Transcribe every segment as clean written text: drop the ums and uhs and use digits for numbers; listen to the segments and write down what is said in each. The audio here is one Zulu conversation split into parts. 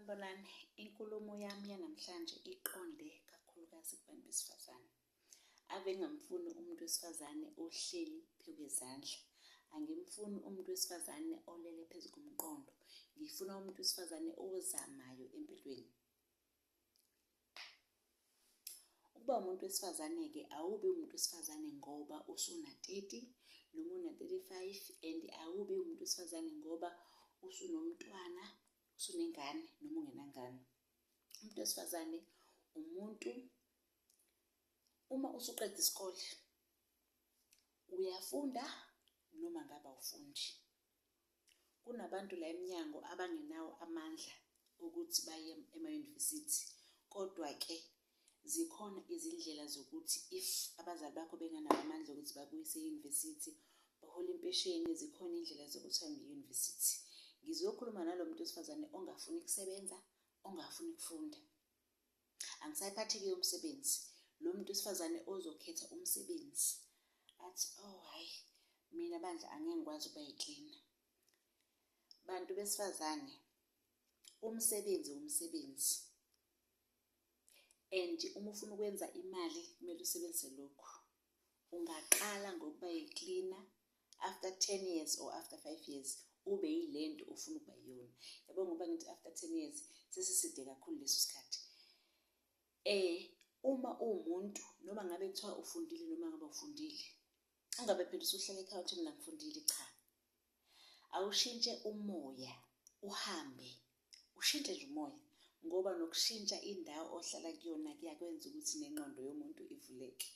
Sanibonani, inkulumo yami yanamhlanje iqonde kakhulukazi kubantu besifazane. Ave ngamfuni umuntu wesifazane ohleli phezu kwezandla. Angimfuni umuntu wesifazane olele phezu komqondo. Ngifuna umuntu wesifazane ozamayo empilweni. Ukuba umuntu wesifazane-ke awube umuntu wesifazane ngoba usuna 30 noma una 35 and awube umuntu wesifazane ngoba usunomntwana, usunengane noma ungenangane. Umuntu wesifazane umuntu uma usuqeda isikole uyafunda noma ngabe awufundi. Kunabantu la eminyango abangenawo amandla ukuthi baye ema-university, kodwa-ke zikhona izindlela zokuthi if abazali bakho benganawo amandla ukuthi bakuyise e-university bahola impesheni, zikhona indlela zokuthi uhambe e-university. Ngizokhuluma nalo muntu wesifazane ongafuni ukusebenza, ongafuni ukufunda. Angisayiphathi-ke umsebenzi. Lo muntu wesifazane ozokhetha umsebenzi athi, oh hayi, mina bandla angeke ngikwazi ukuba yiklina. Bantu besifazane, umsebenzi. And uma ufuna ukwenza imali kumele usebenzise lokhu. Ungaqala ngokuba yiklina, after 10 years or after 5 years ube yilento ufuna ukuba yiyona. Yabo ngoba ngithi after 10 years sesiside kakhulu leso sikhathi. Uma uwumuntu noma ngabe kuthiwa ufundile noma ngabe ufundile, ungabe phela usuhlala ekhaya uthi mina ngifundile, cha. Awushintshe umoya, uhambe, ushintshe nje umoya, ngoba nokushintsha indawo ohlala kuyona kuyakwenza ukuthi nengqondo yomuntu ivuleke.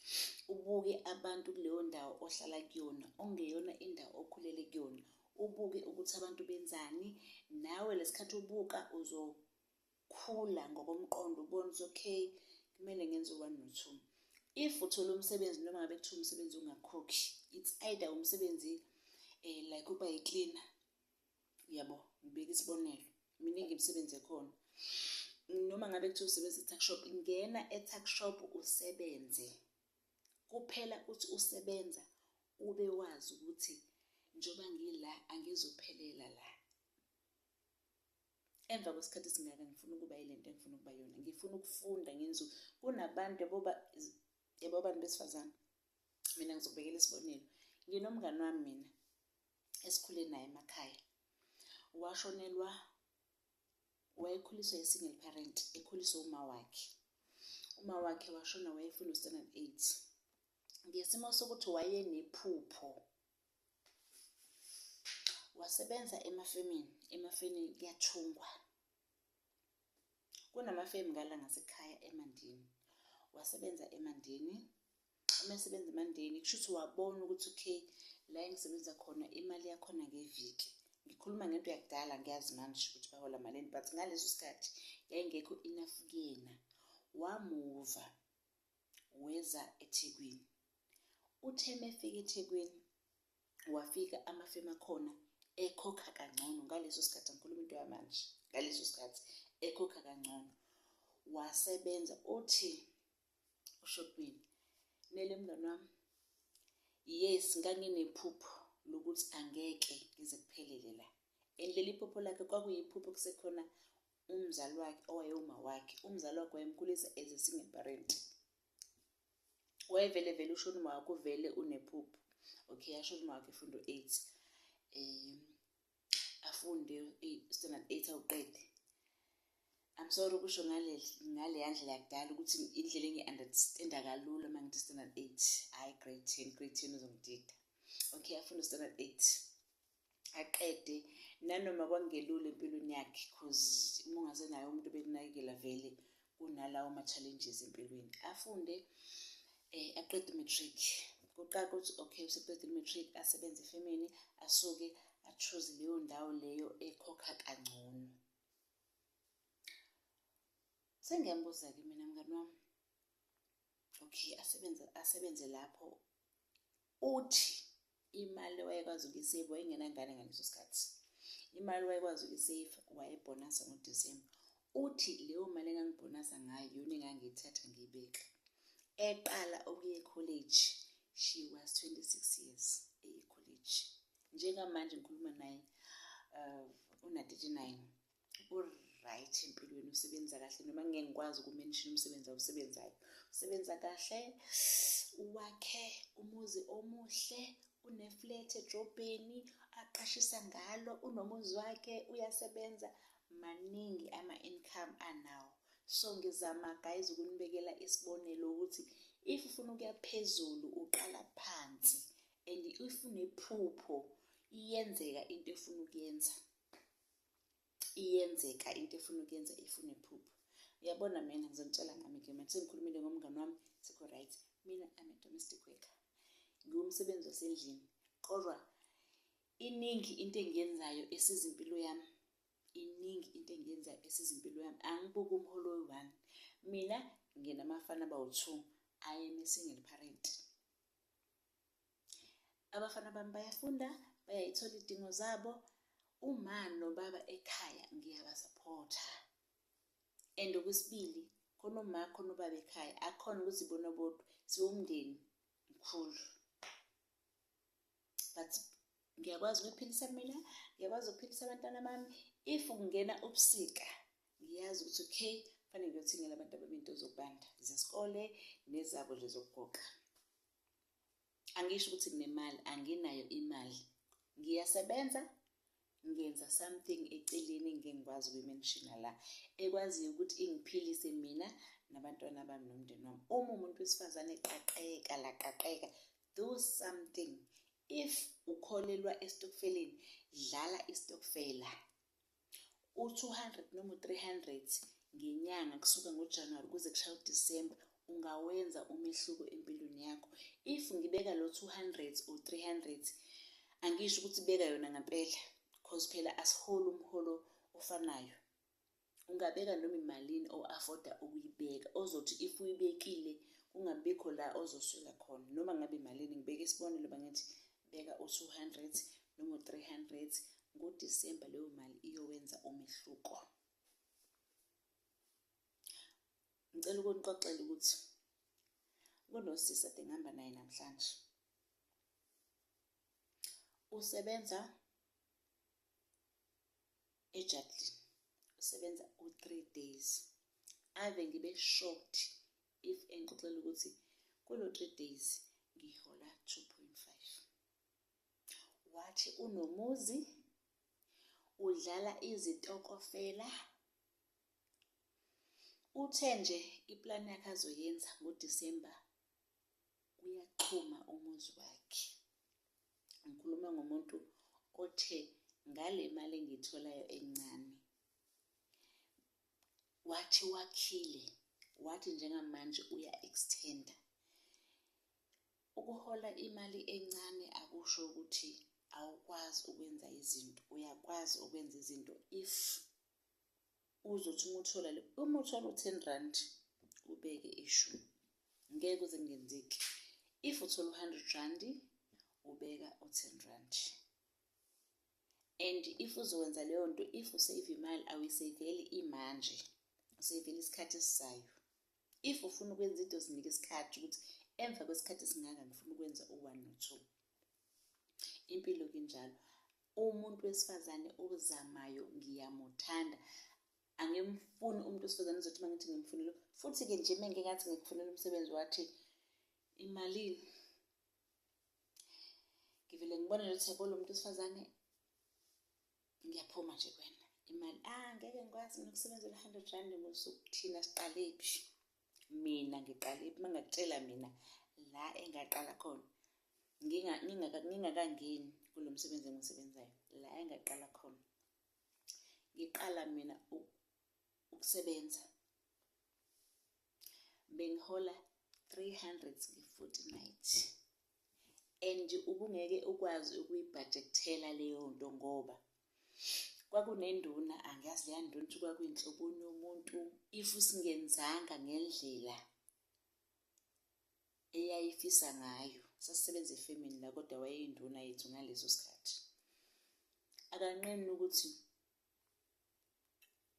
Ubuke abantu kuleyo ndawo ohlala kuyona, ongeyona indawo okhulele kuyona. Ubuke ukuthi abantu benzani, nawe lesikhathi ubuka uzokhula ngokomqondo, ubone ukuthi okay, kumele ngenze 1 no 2. If uthola umsebenzi noma ngabe kuthiwa umsebenzi ungakhokhi, it's either umsebenzi like uba yiklina, yabo, ngibeka isibonelo, miningi imisebenzi ekhona. Noma ngabe kuthiwa usebenza e-tuck shop, ngena e-tuck shop usebenze. Kuphela uthi usebenza ube wazi ukuthi njoba ngila angizophelela la. Emva kwesikhathi esingaka ngifuna ukuba yilento engifuna ukuba yona. Ngifuna ukufunda ngenzu. Kunabantu yabo abantu besifazane. Mina ngizobekela isibonelo. Nginomngane wami mina esikhule naye emakhaya. Washonelwa, wayekhuliswa yi-single parent, ekhuliswa uma wakhe. Uma wakhe washona wayefunda standard 8. Ngesimo sokuthi wayenephupho. Wasebenza emafemini kuyathungwa. Kunamafemi ngala ngasekhaya eMandini. Wasebenza eMandini. Uma esebenza eMandini, kusho ukuthi wabona ukuthi okay, la engisebenza khona imali yakhona ngeviki. Ngikhuluma ngento yakudala, ngiyazi manje ukuthi bahola malini, but ngaleso sikhathi yayingekho enough kuyena. Wamuva weza eThekwini. Uthe mefika eThekwini wafika amafemi akhona ekhokha kangcono. Ngaleso sikhathi ngikhuluma into yamanje, ngaleso sikhathi ekhokha kangcono. Wasebenza uthi uShopini, nele mngane wami, yes nganginephupho lokuthi angeke ngize kuphelele la. Leli phupho lakhe kwakuyiphupho kusekhona umzali wakhe owayewuma wakhe. Umzali wakhe wayemkhulisa as a single parent. Wayevele ushona uma wakhe uvele unephupho. Okay, ashona uma wakhe efundo 8. Afunde standard 8 awuqede. I'm sorry ukusho ngale yandlela yakudala ukuthi indlela engi-understanda kalula uma ngithi standard 8. Hayi grade 10 uzongidida. Okay, afunde standard 8. Aqede nanoma kwangelula empilweni yakhe because uma ungasenayo umuntu bekunakekela vele kunalawo ama-challenges empilweni. Afunde aqede matric. Kuqala ukuthi okay, useqede matric, asebenze efemini, asuke achoose leyo ndawo leyo ekhokha kangcono. Sengiyambuza-ke mina mngane wami, okay, asebenze lapho. Uthi imali wayekwazi ukuyisave, wayengenangane ngaleso sikhathi. Imali wayekwazi ukuyisave, wayebhonasa ngoDisemba. Uthi leyo mali engangibhonasa ngayo yona engangiyithatha ngiyibeka. Eqala ukuya e-college, she was 26 years e-college. Njengamanje ngikhuluma naye una 39. Right, right empilweni, usebenza kahle noma ngeke ngikwazi ukumention umsebenzi awusebenzayo. Usebenza kahle, uwakhe umuzi omuhle, une-flat edrobheni, aqashisa ngalo, unomuzi wakhe, uyasebenza, maningi ama-income anawo. So ngizama guys ukunibekela isibonelo ukuthi if ufuna ukuya phezulu uqala phansi, and if unephupho iyenzeka into efuna ukuyenza. Iyenzeka into efuna ukuyenza if unephupho. Uyabona mina ngizonitshela ngami ke manje sengikhulumile ngomngani wami sikho right. Mina I'm a domestic worker. Ngiwumsebenzi wasendlini. Kodwa iningi into engiyenzayo esiza impilo yami. Iningi into engiyenzayo esiza impilo yami. Angibuki umholo we-1. Mina nginamafana abawu-2. I am a single parent. Abafana bami bayafunda, bayayithola idingo zabo. Uma nobaba ekhaya ngiyabasupporta. And okwesibili, khona uma khona ubaba ekhaya, akhona ukuthi bona bodwa siwumndeni mkhulu. But ngiyakwazi ukuphilisa mina, ngiyakwazi ukuphilisa abantwana bami. If kungena ubusika, ngiyazi ukuthi okay, fanele ngiyothengela abantu bami into zokubanda zesikole nezabo nje zokugoqa. Angisho ukuthi nginemali, anginayo imali. Ngiyasebenza, ngenza something eceleni ngengikwazi ukumenshina la, ekwaziyo ukuthi ingiphilise mina nabantwana bami nomndeni wami. Uma umuntu wesifazane eqaqeka laqaqeka, do something. If ukholelwa estokfeleni, dlala istokfela. U200 noma u300 ngenyanga kusuka ngoJanuary kuze kushaya uDisemba, ungawenza umehluko empilweni yakho. If ngibeka lo 200 or 300, angisho ukuthi beka yona ngempela, because phela asiholi umholo ofanayo. Ungabeka noma imalini o afforda ukuyibeka, ozothi if uyibekile kungabikho la ozoswela khona. Noma ngabe imalini, ngibeka isibonelo bangithi beka u200 noma u300, ngoDisemba leyo mali iyowenza umehluko. Ngicela ukunixoxela ukuthi kunosisi ade ngihamba naye namhlanje. Usebenza eJacklin. Usebenza u3 days. Ave ngibe shocked if engixoxela ukuthi kulo 3 days ngihola 2.5. Wathi unomuzi, udlala izitokofela. Uthe nje iplan yakhe azoyenza ngoDisemba uyaqhuma umuzi wakhe. Ngikhuluma ngomuntu othe ngale mali engitholayo encane, wathi wakhile, wathi njengamanje uya extenda. Ukuhola imali encane akusho ukuthi awukwazi ukwenza izinto. Uyakwazi ukwenza izinto if uzothi uma uthola u10 rand ubeke issue, ngeke kuze kungenzeki. If uthola u100 rand ubeka u10 rand. And if uzokwenza leyo nto, if usave imali, awuyisaveli imanje, usaveli isikhathi esizayo. If ufuna ukwenza into zinika isikhathi ukuthi emva kwesikhathi esingaka ngifuna ukwenza u1 no2. Impilo kinjalo. Umuntu wesifazane ozamayo ngiyamthanda. Angimfuni umuntu wesifazane uzothi mangithi ngimfunela. Futhi ke nje menge ngathi ngikufunela umsebenzi wathi imalini. Ngivele ngibone ukuthi yabo lo muntu wesifazane ngiyaphuma nje kwena. Imali ngeke ngikwazi nokusebenzela 100 rand ngosuku. Thina siqalephi? Mina ngiqalephi? Mangakutshela mina la engaqala khona. Ngingakangeni kulo msebenzi engisebenzayo. La engaqala khona. Ngiqala mina ukusebenza. Bengihola 300 nge-fortnight. And ubungeke ukwazi ukuyibudgetela leyo nto ngoba kwakunenduna, angiyazi leya nduna ukuthi kwakuyinhloboni yomuntu. If singenzanga ngendlela eyayifisa ngayo, sasisebenza efemini la, kodwa wayeyinduna yethu ngaleso sikhathi. Akanqeni ukuthi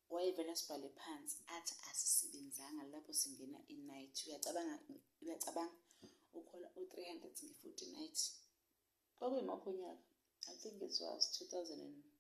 wayevela sibhale phansi athi asisebenzanga lapho singena i-night. Uyacabanga ukhola u300 nge-fortnight. Kwakuyimaphi unyaka? I think it was 2000